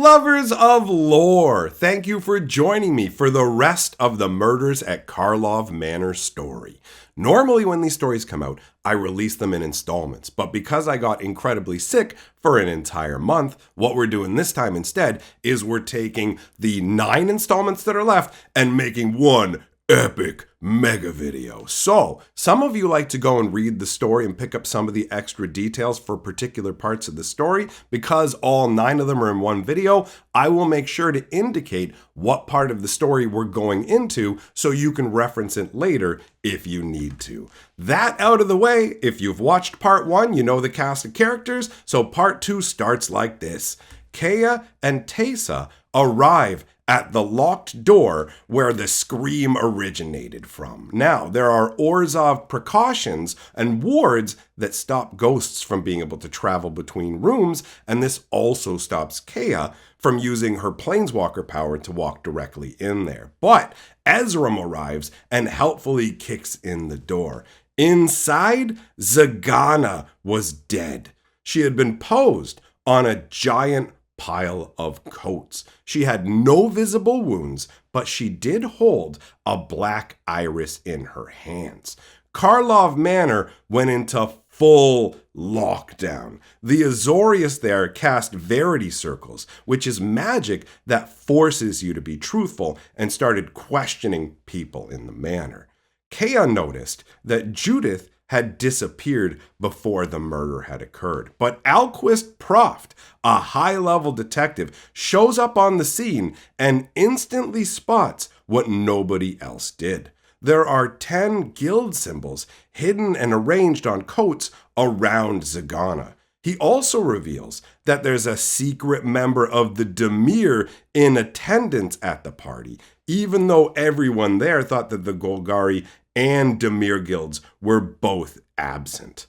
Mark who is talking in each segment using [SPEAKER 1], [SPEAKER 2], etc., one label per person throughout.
[SPEAKER 1] Lovers of lore, thank you for joining me for the rest of the Murders at Karlov Manor story. Normally when these stories come out, I release them in installments, but because I got incredibly sick for an entire month, what we're doing this time instead is we're taking the 9 installments that are left and making one epic mega video. So, some of you like to go and read the story and pick up some of the extra details for particular parts of the story. Because all 9 of them are in one video, I will make sure to indicate what part of the story we're going into so you can reference it later if you need to. That out of the way, if you've watched part 1, you know the cast of characters, so part 2 starts like this. Kea and Teysa arrive at the locked door where the scream originated from. Now, there are Orzhov precautions and wards that stop ghosts from being able to travel between rooms, and this also stops Kea from using her planeswalker power to walk directly in there. But Ezram arrives and helpfully kicks in the door. Inside, Zagana was dead. She had been posed on a giant pile of coats. She had no visible wounds, but she did hold a black iris in her hands. Karlov Manor went into full lockdown. The Azorius there cast Verity Circles, which is magic that forces you to be truthful, and started questioning people in the manor. Kea noticed that Judith had disappeared before the murder had occurred. But Alquist Proft, a high-level detective, shows up on the scene and instantly spots what nobody else did. There are 10 guild symbols hidden and arranged on coats around Zagana. He also reveals that there's a secret member of the Dimir in attendance at the party, even though everyone there thought that the Golgari and Dimir guilds were both absent.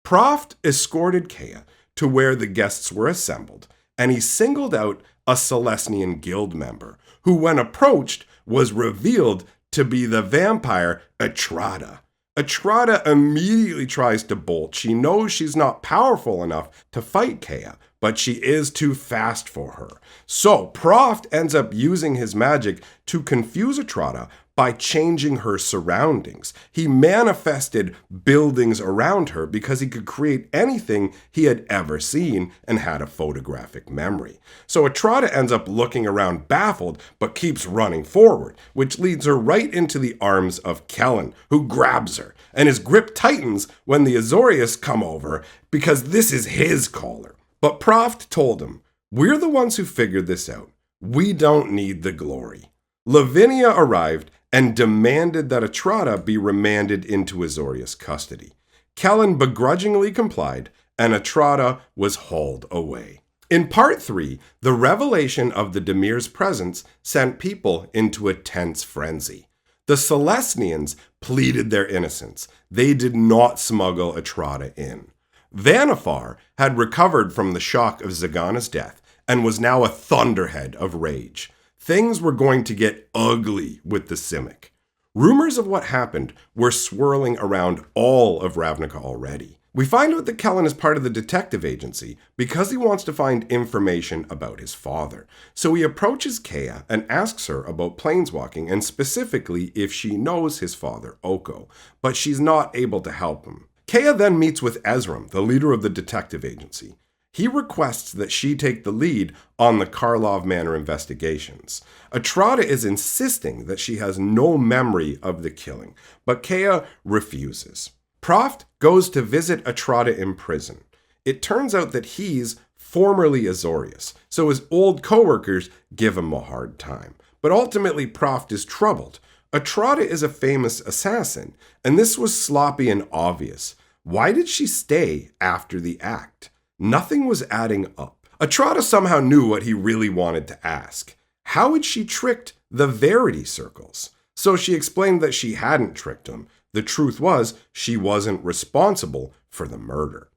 [SPEAKER 1] Proft escorted Kea to where the guests were assembled, and he singled out a Celestian guild member, who when approached was revealed to be the vampire Etrada. Etrada immediately tries to bolt. She knows she's not powerful enough to fight Kea, but she is too fast for her. So Proft ends up using his magic to confuse Etrada by changing her surroundings. He manifested buildings around her because he could create anything he had ever seen and had a photographic memory. So Etrada ends up looking around baffled, but keeps running forward, which leads her right into the arms of Kellen, who grabs her, and his grip tightens when the Azorius come over because this is his collar. But Proft told him, "We're the ones who figured this out. We don't need the glory." Lavinia arrived and demanded that Etrada be remanded into Azorius custody. Kellen begrudgingly complied, and Etrada was hauled away. In part 3, the revelation of the Dimir's presence sent people into a tense frenzy. The Celestians pleaded their innocence. They did not smuggle Etrada in. Vannifar had recovered from the shock of Zagana's death and was now a thunderhead of rage. Things were going to get ugly with the Simic. Rumors of what happened were swirling around all of Ravnica already. We find out that Kellen is part of the detective agency because he wants to find information about his father. So he approaches Kea and asks her about planeswalking, and specifically if she knows his father, Oko, but she's not able to help him. Kea then meets with Ezram, the leader of the detective agency. He requests that she take the lead on the Karlov Manor investigations. Etrada is insisting that she has no memory of the killing, but Kea refuses. Proft goes to visit Etrada in prison. It turns out that he's formerly Azorius, so his old co-workers give him a hard time. But ultimately Proft is troubled. Etrada is a famous assassin, and this was sloppy and obvious. Why did she stay after the act? Nothing was adding up. Etrada somehow knew what he really wanted to ask. How had she tricked the Verity Circles? So she explained that she hadn't tricked him. The truth was, she wasn't responsible for the murder.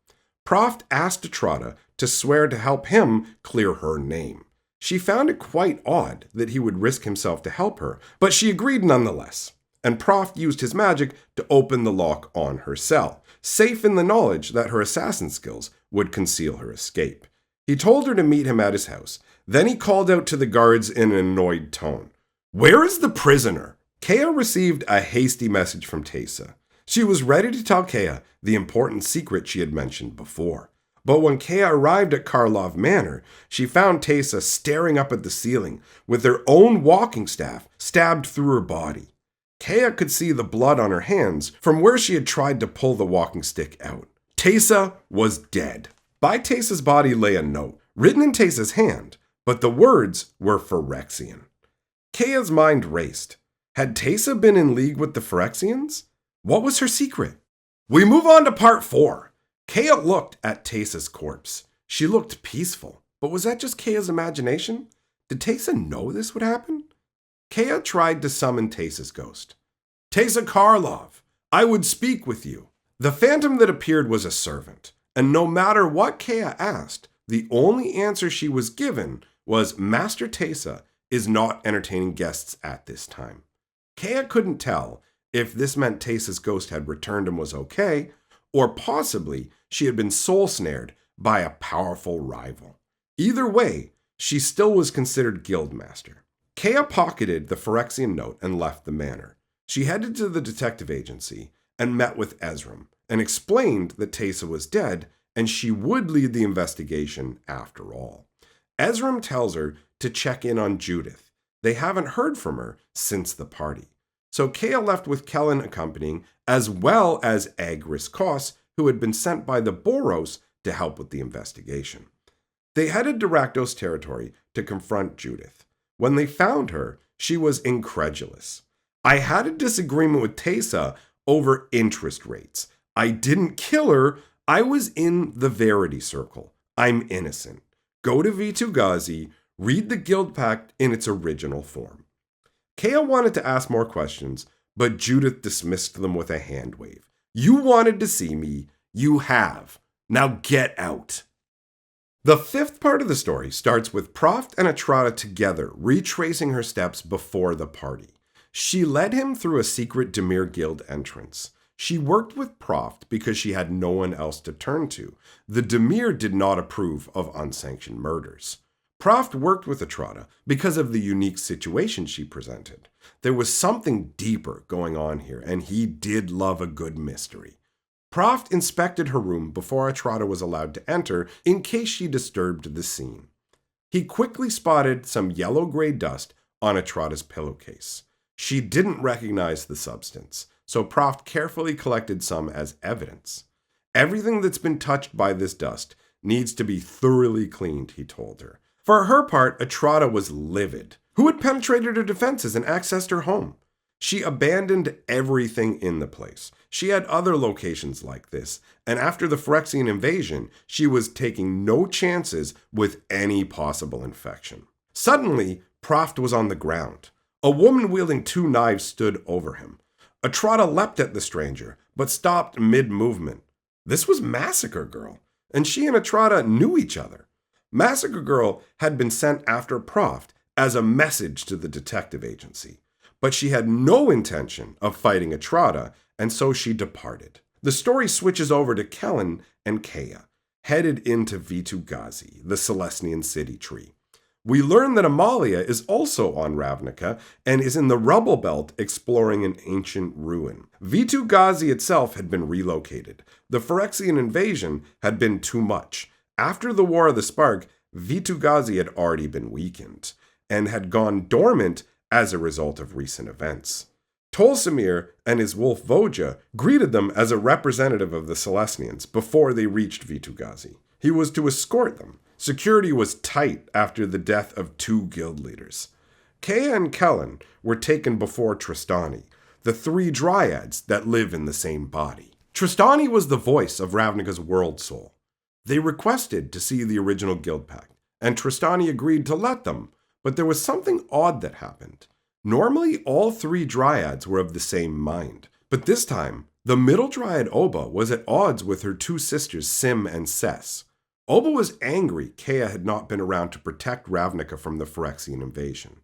[SPEAKER 1] Proft asked Etrada to swear to help him clear her name. She found it quite odd that he would risk himself to help her, but she agreed nonetheless. And Proft used his magic to open the lock on her cell, safe in the knowledge that her assassin skills would conceal her escape. He told her to meet him at his house, Then he called out to the guards in an annoyed tone. "Where is the prisoner?" Kea received a hasty message from Teysa. She was ready to tell Kea the important secret she had mentioned before. But when Kea arrived at Karlov Manor, she found Teysa staring up at the ceiling with her own walking staff stabbed through her body. Kea could see the blood on her hands from where she had tried to pull the walking stick out. Teysa was dead. By Teysa's body lay a note, written in Teysa's hand, but the words were Phyrexian. Kea's mind raced. Had Teysa been in league with the Phyrexians? What was her secret? We move on to part 4. Kea looked at Teysa's corpse. She looked peaceful, but was that just Kea's imagination? Did Teysa know this would happen? Kea tried to summon Teysa's ghost. "Teysa Karlov, I would speak with you." The phantom that appeared was a servant, and no matter what Kea asked, the only answer she was given was Master Teysa is not entertaining guests at this time. Kea couldn't tell if this meant Teysa's ghost had returned and was okay, or possibly she had been soul-snared by a powerful rival. Either way, she still was considered guildmaster. Kea pocketed the Phyrexian note and left the manor. She headed to the detective agency and met with Ezram and explained that Teysa was dead and she would lead the investigation after all. Ezram tells her to check in on Judith. They haven't heard from her since the party. So Kea left with Kellen accompanying, as well as Agris Kos, who had been sent by the Boros to help with the investigation. They headed to Rakdos territory to confront Judith. When they found her, she was incredulous. "I had a disagreement with Teysa over interest rates. I didn't kill her. I was in the Verity Circle. I'm innocent. Go to Vitu-Ghazi, read the Guild Pact in its original form." Kea wanted to ask more questions, but Judith dismissed them with a hand wave. "You wanted to see me. You have. Now get out." The 5th part of the story starts with Proft and Atrada together, retracing her steps before the party. She led him through a secret Dimir Guild entrance. She worked with Proft because she had no one else to turn to. The Dimir did not approve of unsanctioned murders. Proft worked with Atrada because of the unique situation she presented. There was something deeper going on here, and he did love a good mystery. Proft inspected her room before Atrada was allowed to enter in case she disturbed the scene. He quickly spotted some yellow-gray dust on Atrada's pillowcase. She didn't recognize the substance, so Proft carefully collected some as evidence. "Everything that's been touched by this dust needs to be thoroughly cleaned," he told her. For her part, Atrada was livid. Who had penetrated her defenses and accessed her home? She abandoned everything in the place. She had other locations like this, and after the Phyrexian invasion, she was taking no chances with any possible infection. Suddenly, Proft was on the ground. A woman wielding 2 knives stood over him. Atrada leapt at the stranger, but stopped mid-movement. This was Massacre Girl, and she and Atrada knew each other. Massacre Girl had been sent after Proft as a message to the detective agency, but she had no intention of fighting Atrada, and so she departed. The story switches over to Kellen and Kea, headed into Vitu-Ghazi, the Celestian city tree. We learn that Amalia is also on Ravnica and is in the rubble belt exploring an ancient ruin. Vitu-Ghazi itself had been relocated. The Phyrexian invasion had been too much. After the War of the Spark, Vitu-Ghazi had already been weakened and had gone dormant as a result of recent events. Tolsimir and his wolf Voja greeted them as a representative of the Celestians before they reached Vitu-Ghazi. He was to escort them. Security was tight after the death of 2 guild leaders. Kea and Kellen were taken before Tristani, the 3 dryads that live in the same body. Tristani was the voice of Ravnica's world soul. They requested to see the original Guild Pact, and Tristani agreed to let them, but there was something odd that happened. Normally, all 3 dryads were of the same mind, but this time, the middle dryad Oba was at odds with her 2 sisters Sim and Sess. Oba was angry Kea had not been around to protect Ravnica from the Phyrexian invasion.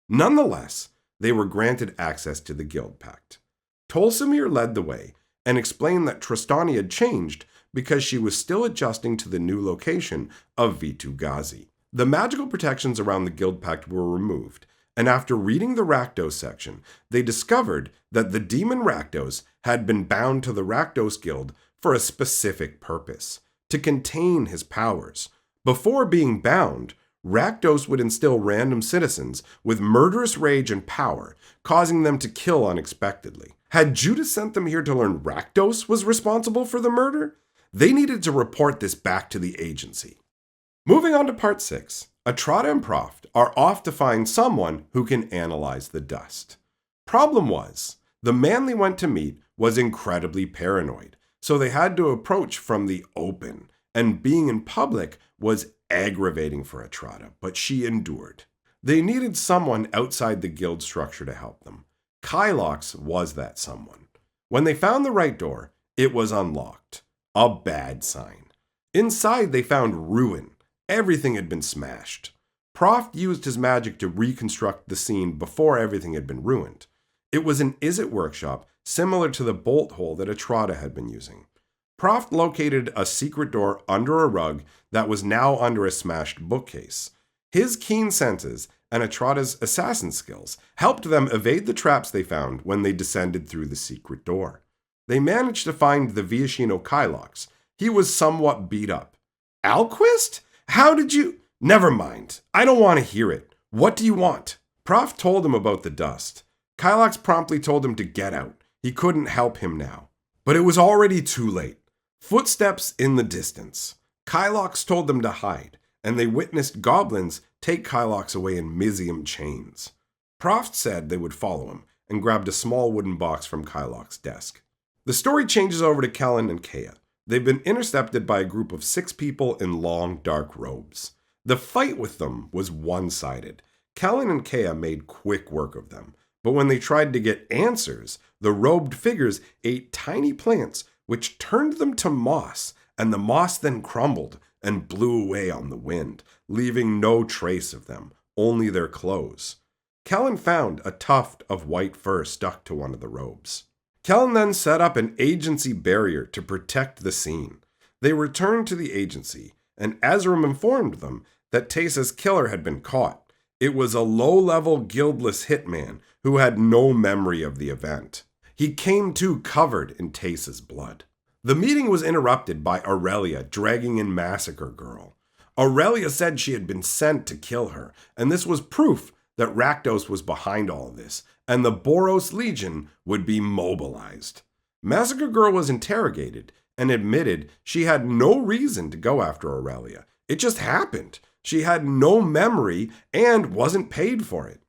[SPEAKER 1] Nonetheless, they were granted access to the Guild Pact. Tolsimir led the way and explained that Tristani had changed because she was still adjusting to the new location of Vitu-Ghazi. The magical protections around the Guild Pact were removed, and after reading the Rakdos section, they discovered that the demon Rakdos had been bound to the Rakdos Guild for a specific purpose, to contain his powers. Before being bound, Rakdos would instill random citizens with murderous rage and power, causing them to kill unexpectedly. Had Judas sent them here to learn Rakdos was responsible for the murder? They needed to report this back to the agency. Moving on to part 6, Atrada and Proft are off to find someone who can analyze the dust. Problem was, the man they went to meet was incredibly paranoid, so they had to approach from the open, and being in public was aggravating for Atrada, but she endured. They needed someone outside the guild structure to help them. Kylox was that someone. When they found the right door, it was unlocked. A bad sign. Inside they found ruin. Everything had been smashed. Proft used his magic to reconstruct the scene before everything had been ruined. It was an Izzet workshop similar to the bolt hole that Atrada had been using. Proft located a secret door under a rug that was now under a smashed bookcase. His keen senses and Atrada's assassin skills helped them evade the traps they found when they descended through the secret door. They managed to find the Viashino Kylox. He was somewhat beat up. Alquist? How did you... Never mind. I don't want to hear it. What do you want? Proft told him about the dust. Kylox promptly told him to get out. He couldn't help him now. But it was already too late. Footsteps in the distance. Kylox told them to hide, and they witnessed goblins take Kylox away in Mizium chains. Proft said they would follow him, and grabbed a small wooden box from Kylox's desk. The story changes over to Kellen and Kea. They've been intercepted by a group of 6 people in long, dark robes. The fight with them was one-sided. Kellen and Kea made quick work of them, but when they tried to get answers, the robed figures ate tiny plants which turned them to moss, and the moss then crumbled and blew away on the wind, leaving no trace of them, only their clothes. Kellen found a tuft of white fur stuck to one of the robes. Kellen then set up an agency barrier to protect the scene. They returned to the agency, and Azram informed them that Tesa's killer had been caught. It was a low-level guildless hitman who had no memory of the event. He came to covered in Tesa's blood. The meeting was interrupted by Aurelia dragging in Massacre Girl. Aurelia said she had been sent to kill her, and this was proof that Rakdos was behind all of this, and the Boros Legion would be mobilized. Massacre Girl was interrogated and admitted she had no reason to go after Aurelia. It just happened. She had no memory and wasn't paid for it.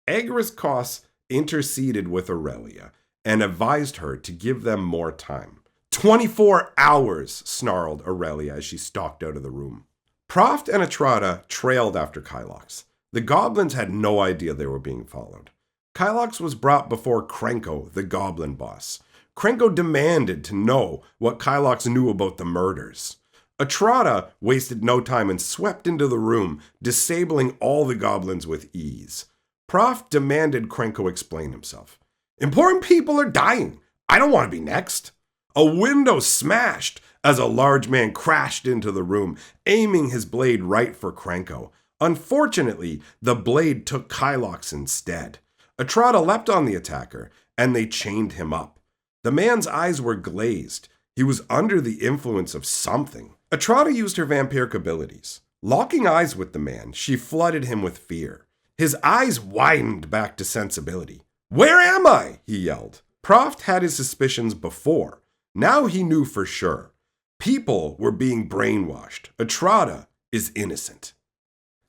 [SPEAKER 1] Agaris Kos interceded with Aurelia and advised her to give them more time. 24 hours, snarled Aurelia as she stalked out of the room. Proft and Atrada trailed after Kylox. The goblins had no idea they were being followed. Kylox was brought before Krenko, the goblin boss. Krenko demanded to know what Kylox knew about the murders. Atrada wasted no time and swept into the room, disabling all the goblins with ease. Proft demanded Krenko explain himself. Important people are dying. I don't want to be next. A window smashed as a large man crashed into the room, aiming his blade right for Krenko. Unfortunately, the blade took Kylox instead. Atrada leapt on the attacker, and they chained him up. The man's eyes were glazed. He was under the influence of something. Atrada used her vampiric abilities. Locking eyes with the man, she flooded him with fear. His eyes widened back to sensibility. "Where am I?" he yelled. Proft had his suspicions before. Now he knew for sure. People were being brainwashed. Atrada is innocent.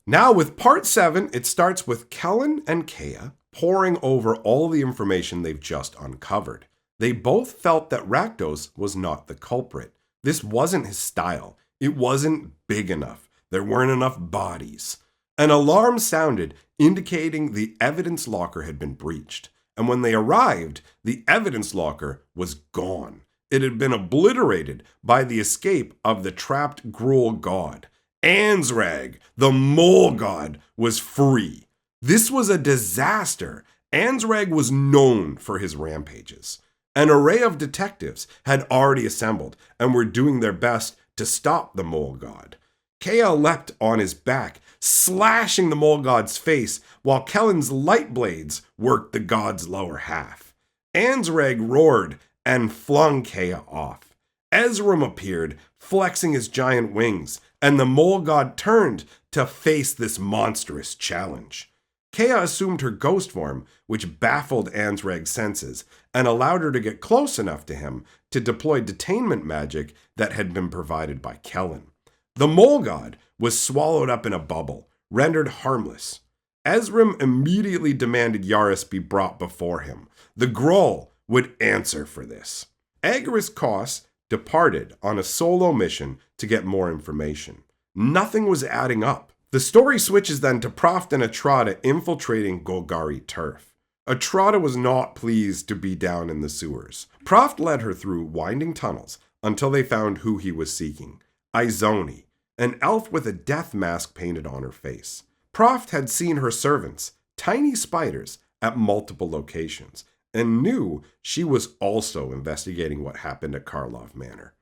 [SPEAKER 1] Now with part 7, it starts with Kellen and Kea poring over all the information they've just uncovered. They both felt that Rakdos was not the culprit. This wasn't his style. It wasn't big enough. There weren't enough bodies. An alarm sounded, indicating the evidence locker had been breached. And when they arrived, the evidence locker was gone. It had been obliterated by the escape of the trapped Gruul god. Ansrag, the mole god, was free. This was a disaster. Ansrag was known for his rampages. An array of detectives had already assembled and were doing their best to stop the mole god. Kea leapt on his back, slashing the mole god's face, while Kellen's light blades worked the god's lower half. Ansreg roared and flung Kea off. Ezram appeared, flexing his giant wings, and the mole god turned to face this monstrous challenge. Kea assumed her ghost form, which baffled Ansreg's senses and allowed her to get close enough to him to deploy detainment magic that had been provided by Kellen. The mole god was swallowed up in a bubble, rendered harmless. Ezram immediately demanded Yaris be brought before him. The Groll would answer for this. Agaris Kos departed on a solo mission to get more information. Nothing was adding up. The story switches then to Proft and Atrada infiltrating Golgari turf. Atrada was not pleased to be down in the sewers. Proft led her through winding tunnels until they found who he was seeking, Izoni, an elf with a death mask painted on her face. Proft had seen her servants, tiny spiders, at multiple locations, and knew she was also investigating what happened at Karlov Manor.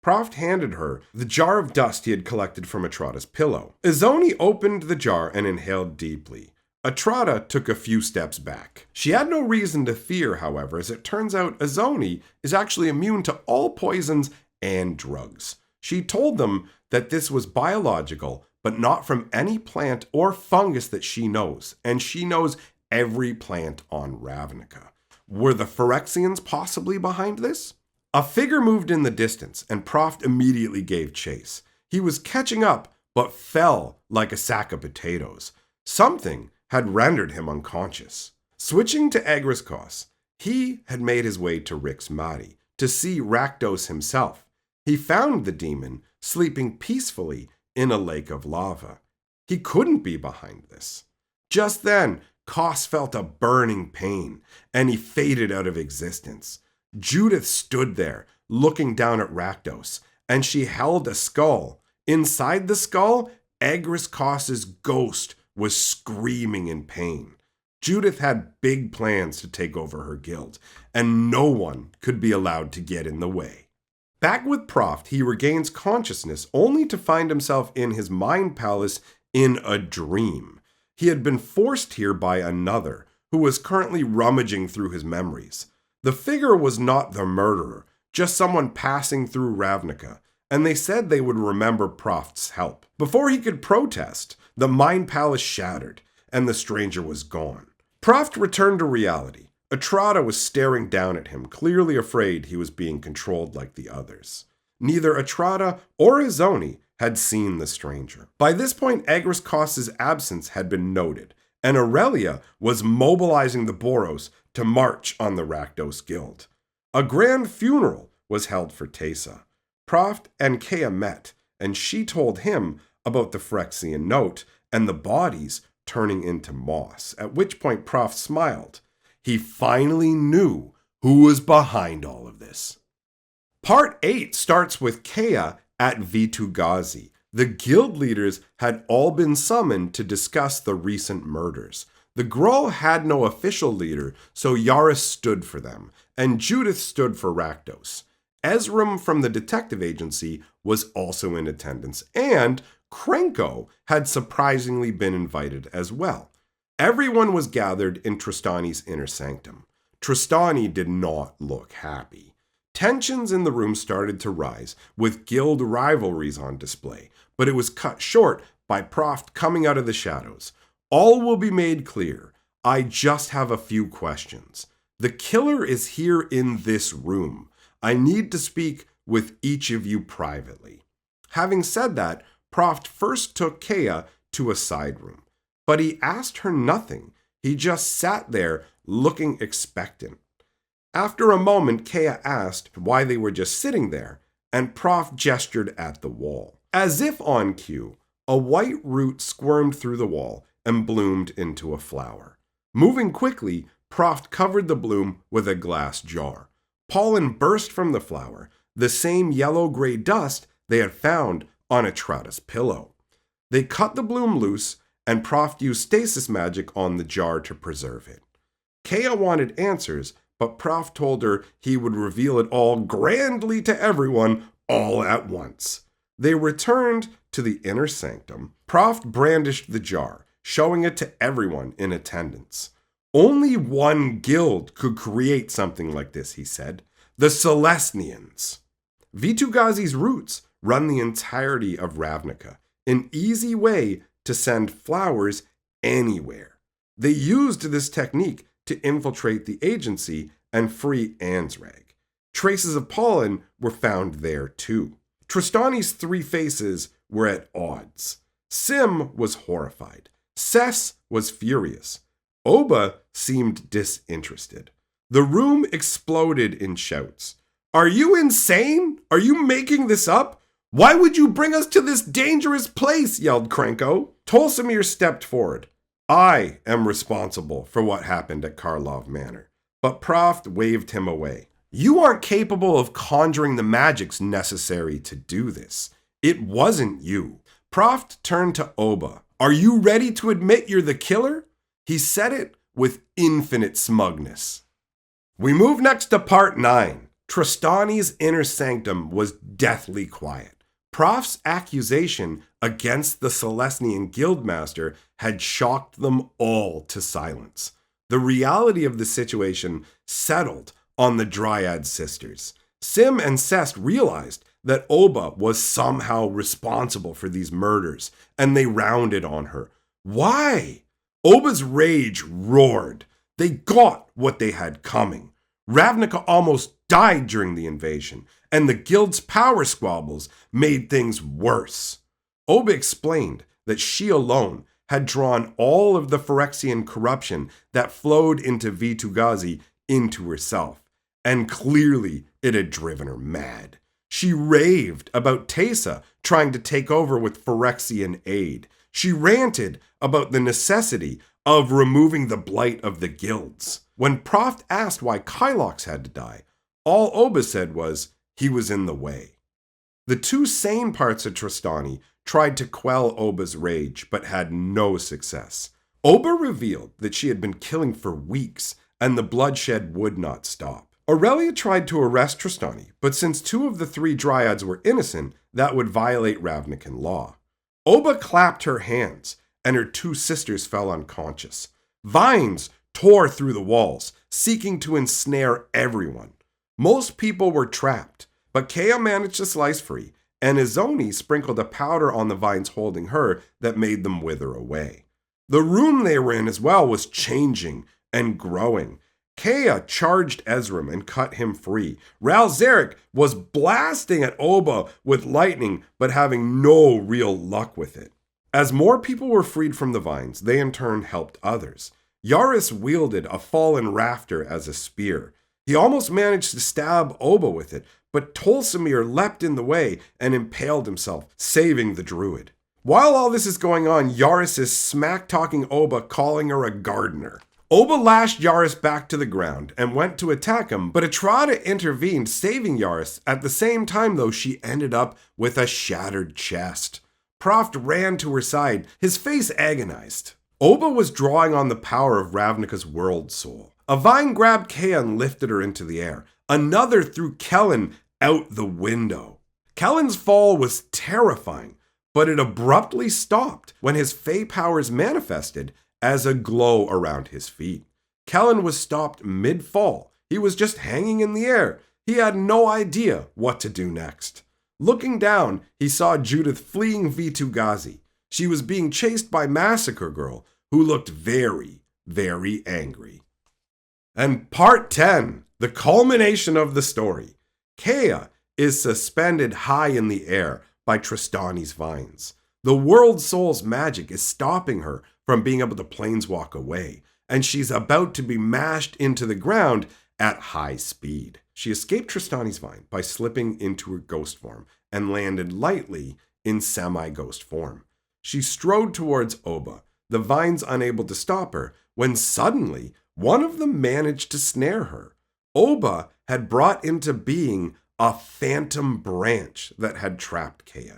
[SPEAKER 1] Proft handed her the jar of dust he had collected from Atrada's pillow. Izoni opened the jar and inhaled deeply. Atrada took a few steps back. She had no reason to fear, however, as it turns out Izoni is actually immune to all poisons and drugs. She told them that this was biological, but not from any plant or fungus that she knows, and she knows every plant on Ravnica. Were the Phyrexians possibly behind this? A figure moved in the distance, and Proft immediately gave chase. He was catching up, but fell like a sack of potatoes. Something had rendered him unconscious. Switching to Agaris Kos, he had made his way to Rix Madi to see Rakdos himself. He found the demon sleeping peacefully in a lake of lava. He couldn't be behind this. Just then, Kos felt a burning pain, and he faded out of existence. Judith stood there, looking down at Rakdos, and she held a skull. Inside the skull, Agaris Kos's ghost was screaming in pain. Judith had big plans to take over her guild, and no one could be allowed to get in the way. Back with Proft, he regains consciousness only to find himself in his mind palace in a dream. He had been forced here by another, who was currently rummaging through his memories. The figure was not the murderer, just someone passing through Ravnica, and they said they would remember Proft's help. Before he could protest, the mind palace shattered, and the stranger was gone. Proft returned to reality. Atrada was staring down at him, clearly afraid he was being controlled like the others. Neither Atrada or Izoni had seen the stranger. By this point, Agaris Kos's absence had been noted, and Aurelia was mobilizing the Boros to march on the Rakdos Guild. A grand funeral was held for Teysa. Proft and Kea met, and she told him about the Phyrexian note and the bodies turning into moss, at which point Proft smiled. He finally knew who was behind all of this. Part 8 starts with Kea at Vitu-Ghazi. The guild leaders had all been summoned to discuss the recent murders. The Groll had no official leader, so Yaris stood for them, and Judith stood for Rakdos. Ezram from the detective agency was also in attendance, and Krenko had surprisingly been invited as well. Everyone was gathered in Tristani's inner sanctum. Tristani did not look happy. Tensions in the room started to rise, with guild rivalries on display, but it was cut short by Proft coming out of the shadows. All will be made clear. I just have a few questions. The killer is here in this room. I need to speak with each of you privately. Having said that, Proft first took Kea to a side room, but he asked her nothing. He just sat there looking expectant. After a moment, Kea asked why they were just sitting there, and Proft gestured at the wall. As if on cue, a white root squirmed through the wall and bloomed into a flower. Moving quickly, Proft covered the bloom with a glass jar. Pollen burst from the flower, the same yellow-gray dust they had found on Atrada's pillow. They cut the bloom loose, and Proft used stasis magic on the jar to preserve it. Kea wanted answers, but Proft told her he would reveal it all grandly to everyone all at once. They returned to the inner sanctum, Proft brandished the jar, showing it to everyone in attendance. Only one guild could create something like this, he said. The Celestians. Vitu-Ghazi's roots run the entirety of Ravnica, an easy way to send flowers anywhere. They used this technique to infiltrate the agency and free Ansrag. Traces of pollen were found there too. Tristani's three faces were at odds. Sim was horrified. Cess was furious. Oba seemed disinterested. The room exploded in shouts. "Are you insane? Are you making this up? Why would you bring us to this dangerous place?" yelled Krenko. Tolsimir stepped forward. "I am responsible for what happened at Karlov Manor." But Proft waved him away. "You aren't capable of conjuring the magics necessary to do this. It wasn't you." Proft turned to Oba. "Are you ready to admit you're the killer?" He said it with infinite smugness. We move next to part 9. Tristani's inner sanctum was deathly quiet. Proft's accusation against the Celestian Guildmaster had shocked them all to silence. The reality of the situation settled on the Dryad sisters. Sim and Cest realized that Oba was somehow responsible for these murders, and they rounded on her. Why? Oba's rage roared. They got what they had coming. Ravnica almost died during the invasion, and the guild's power squabbles made things worse. Oba explained that she alone had drawn all of the Phyrexian corruption that flowed into Vitu-Ghazi into herself, and clearly it had driven her mad. She raved about Teysa trying to take over with Phyrexian aid. She ranted about the necessity of removing the blight of the guilds. When Proft asked why Kylox had to die, all Oba said was, he was in the way. The two sane parts of Tristani tried to quell Oba's rage, but had no success. Oba revealed that she had been killing for weeks, and the bloodshed would not stop. Aurelia tried to arrest Tristani, but since 2 of the 3 Dryads were innocent, that would violate Ravnican law. Oba clapped her hands, and her 2 sisters fell unconscious. Vines tore through the walls, seeking to ensnare everyone. Most people were trapped, but Kea managed to slice free, and Izoni sprinkled a powder on the vines holding her that made them wither away. The room they were in as well was changing and growing. Kea charged Ezram and cut him free. Ral Zarek was blasting at Oba with lightning, but having no real luck with it. As more people were freed from the vines, they in turn helped others. Yaris wielded a fallen rafter as a spear. He almost managed to stab Oba with it, but Tolsimir leapt in the way and impaled himself, saving the druid. While all this is going on, Yaris is smack-talking Oba, calling her a gardener. Oba lashed Yaris back to the ground and went to attack him, but Etrada intervened, saving Yaris. At the same time, though, she ended up with a shattered chest. Proft ran to her side, his face agonized. Oba was drawing on the power of Ravnica's world soul. A vine grabbed Kea and lifted her into the air. Another threw Kellen out the window. Kellen's fall was terrifying, but it abruptly stopped when his Fey powers manifested as a glow around his feet. Kellen was stopped mid-fall. He was just hanging in the air. He had no idea what to do next. Looking down, he saw Judith fleeing Vitu-Ghazi. She was being chased by Massacre Girl, who looked very, very angry. And part 10, the culmination of the story. Kea is suspended high in the air by Tristani's vines. The world soul's magic is stopping her from being able to planeswalk away, and she's about to be mashed into the ground at high speed. She escaped Tristani's vine by slipping into her ghost form and landed lightly in semi-ghost form. She strode towards Oba, the vines unable to stop her, when suddenly one of them managed to snare her. Oba had brought into being a phantom branch that had trapped Kea.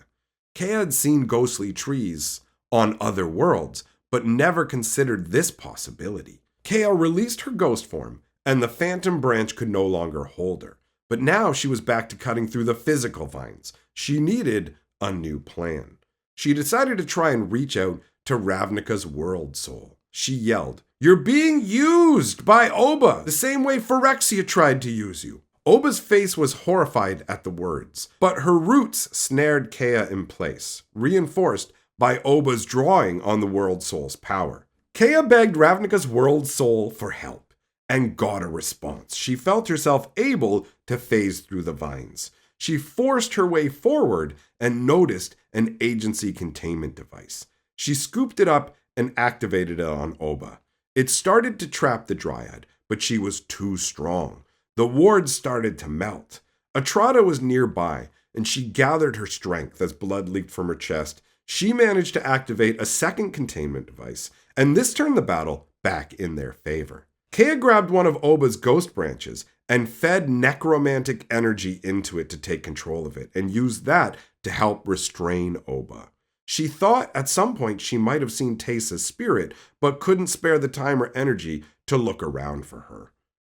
[SPEAKER 1] Kea had seen ghostly trees on other worlds, but never considered this possibility. Kea released her ghost form, and the phantom branch could no longer hold her. But now she was back to cutting through the physical vines. She needed a new plan. She decided to try and reach out to Ravnica's world soul. She yelled, "You're being used by Oba, the same way Phyrexia tried to use you." Oba's face was horrified at the words, but her roots snared Kea in place, reinforced by Oba's drawing on the world soul's power. Kea begged Ravnica's world soul for help and got a response. She felt herself able to phase through the vines. She forced her way forward and noticed an agency containment device. She scooped it up and activated it on Oba. It started to trap the dryad, but she was too strong. The wards started to melt. Atrada was nearby, and she gathered her strength as blood leaked from her chest. She managed to activate a second containment device, and this turned the battle back in their favor. Kea grabbed one of Oba's ghost branches and fed necromantic energy into it to take control of it, and used that to help restrain Oba. She thought at some point she might have seen Tesa's spirit, but couldn't spare the time or energy to look around for her.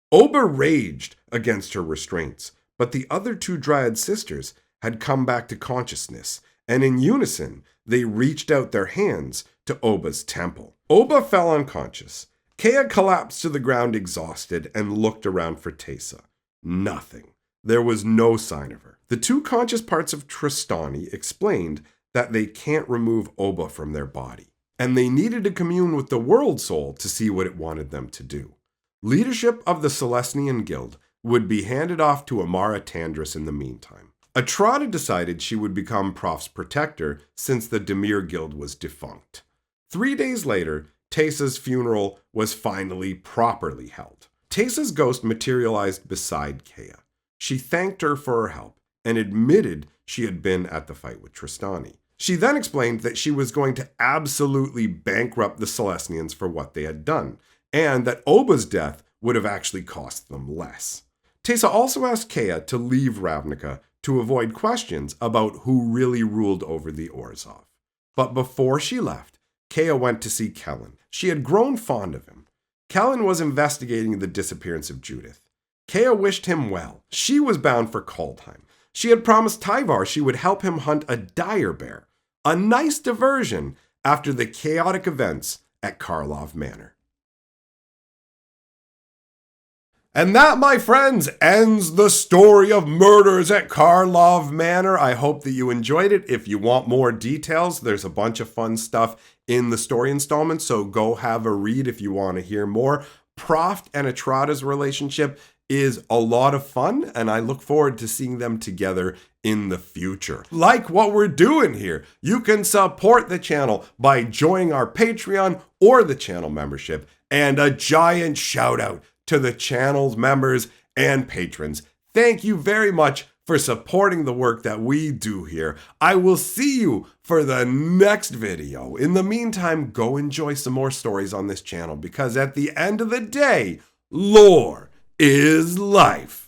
[SPEAKER 1] Oba raged against her restraints, but the other two Dryad sisters had come back to consciousness, and in unison, they reached out their hands to Oba's temple. Oba fell unconscious. Kea collapsed to the ground exhausted and looked around for Tesa. Nothing. There was no sign of her. The two conscious parts of Tristani explained that they can't remove Oba from their body, and they needed to commune with the world soul to see what it wanted them to do. Leadership of the Celestian Guild would be handed off to Amara Tandris in the meantime. Atrada decided she would become Proph's protector since the Demir Guild was defunct. 3 days later, Tesa's funeral was finally properly held. Tesa's ghost materialized beside Kea. She thanked her for her help and admitted she had been at the fight with Tristani. She then explained that she was going to absolutely bankrupt the Celestians for what they had done, and that Oba's death would have actually cost them less. Tesa also asked Kea to leave Ravnica to avoid questions about who really ruled over the Orzhov. But before she left, Kea went to see Kellen. She had grown fond of him. Kellen was investigating the disappearance of Judith. Kea wished him well. She was bound for Kaldheim. She had promised Tyvar she would help him hunt a dire bear, a nice diversion after the chaotic events at Karlov Manor. And that, my friends, ends the story of Murders at Karlov Manor. I hope that you enjoyed it. If you want more details, there's a bunch of fun stuff in the story installment, so go have a read if you want to hear more. Proft and Atrada's relationship is a lot of fun, and I look forward to seeing them together in the future. Like what we're doing here, you can support the channel by joining our Patreon or the channel membership, and a giant shout out to the channel's members and patrons. Thank you very much for supporting the work that we do here. I will see you for the next video. In the meantime, go enjoy some more stories on this channel, because at the end of the day, lore is life.